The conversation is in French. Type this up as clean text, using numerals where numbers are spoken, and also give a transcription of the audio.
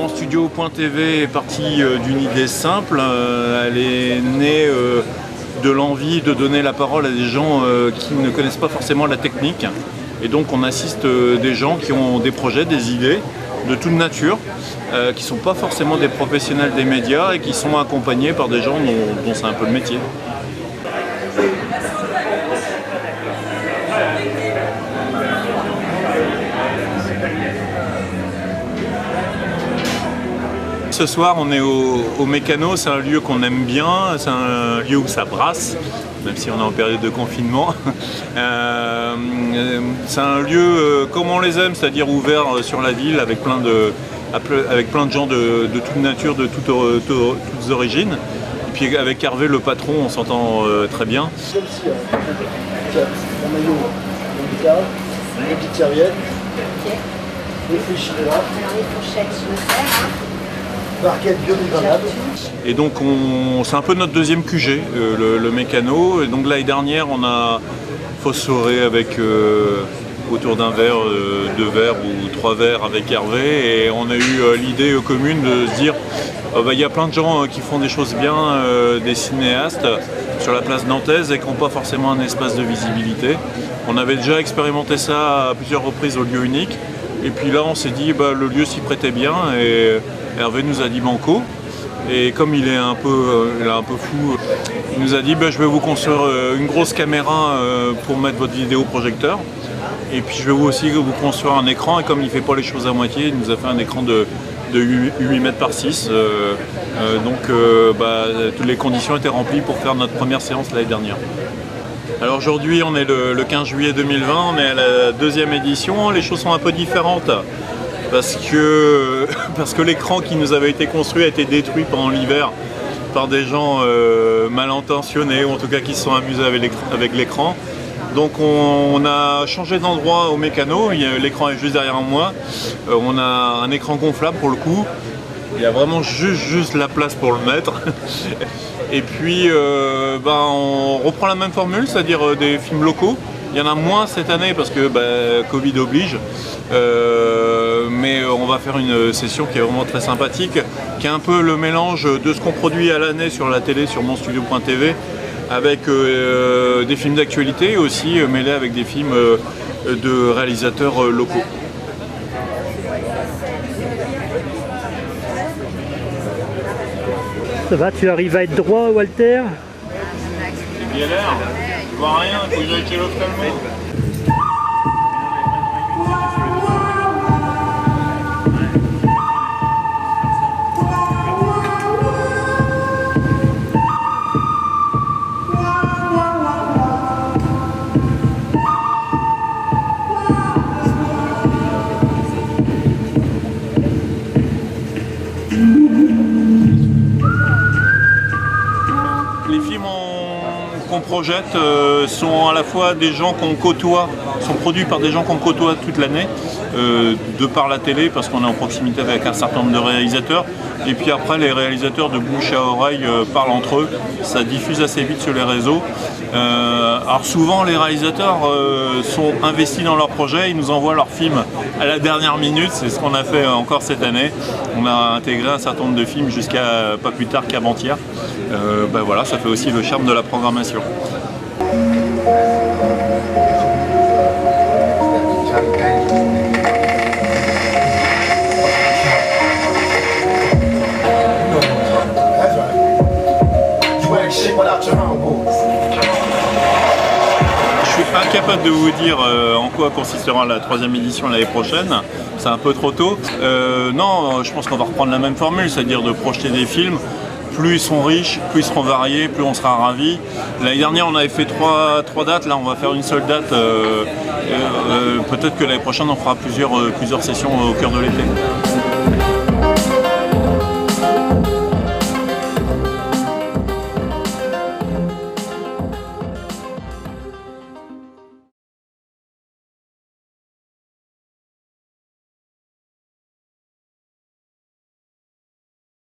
Studio.tv est partie d'une idée simple, elle est née de l'envie de donner la parole à des gens qui ne connaissent pas forcément la technique. Et donc on assiste des gens qui ont des projets, des idées de toute nature, qui ne sont pas forcément des professionnels des médias et qui sont accompagnés par des gens dont c'est un peu le métier. Ce soir on est au Mécano, c'est un lieu qu'on aime bien, c'est un lieu où ça brasse, même si on est en période de confinement. C'est un lieu comme on les aime, c'est-à-dire ouvert sur la ville avec plein de gens de toute nature, de toutes origines. Et puis avec Hervé le patron, on s'entend très bien. Celle-ci, un maillot, une petite serviette, réfléchirez là. Alors les fourchettes, je le fais. Barquette biodégradable. Et donc c'est un peu notre deuxième QG, le Mécano. Et donc l'année dernière on a phosphoré avec autour d'un verre, 2 verres ou 3 verres avec Hervé. Et on a eu l'idée commune de se dire il y a plein de gens qui font des choses bien, des cinéastes sur la place nantaise et qui n'ont pas forcément un espace de visibilité. On avait déjà expérimenté ça à plusieurs reprises au lieu unique. Et puis là on s'est dit le lieu s'y prêtait bien et Hervé nous a dit banco. Et comme il est un peu fou, il nous a dit je vais vous construire une grosse caméra pour mettre votre vidéoprojecteur. Et puis je vais aussi vous construire un écran. Et comme il ne fait pas les choses à moitié, il nous a fait un écran de 8 mètres par 6. Toutes les conditions étaient remplies pour faire notre première séance l'année dernière. Alors aujourd'hui on est le 15 juillet 2020, on est à la deuxième édition, les choses sont un peu différentes parce que l'écran qui nous avait été construit a été détruit pendant l'hiver par des gens mal intentionnés ou en tout cas qui se sont amusés avec l'écran. Donc on a changé d'endroit au Mécano, l'écran est juste derrière moi, on a un écran gonflable pour le coup. Il y a vraiment juste la place pour le mettre. Et puis on reprend la même formule, c'est-à-dire des films locaux. Il y en a moins cette année parce que Covid oblige. Mais on va faire une session qui est vraiment très sympathique, qui est un peu le mélange de ce qu'on produit à l'année sur la télé, sur monstudio.tv, avec des films d'actualité, aussi mêlés avec des films de réalisateurs locaux. Ça va, tu arrives à être droit, Walter? C'est bien l'air, je vois rien, il faut que j'aille chez l'ophtalmo. Les films qu'on projette sont à la fois des gens qu'on côtoie, sont produits par des gens qu'on côtoie toute l'année, de par la télé, parce qu'on est en proximité avec un certain nombre de réalisateurs. Et puis après, les réalisateurs de bouche à oreille parlent entre eux, ça diffuse assez vite sur les réseaux. Alors souvent, les réalisateurs sont investis dans leur projet, ils nous envoient leurs films à la dernière minute, c'est ce qu'on a fait encore cette année. On a intégré un certain nombre de films jusqu'à pas plus tard qu'avant-hier. Voilà, ça fait aussi le charme de la programmation. Je suis incapable de vous dire en quoi consistera la 3e édition l'année prochaine, c'est un peu trop tôt. Non, je pense qu'on va reprendre la même formule, c'est-à-dire de projeter des films. Plus ils sont riches, plus ils seront variés, plus on sera ravis. L'année dernière on avait fait 3 dates, là on va faire une seule date. Peut-être que l'année prochaine on fera plusieurs sessions au cœur de l'été.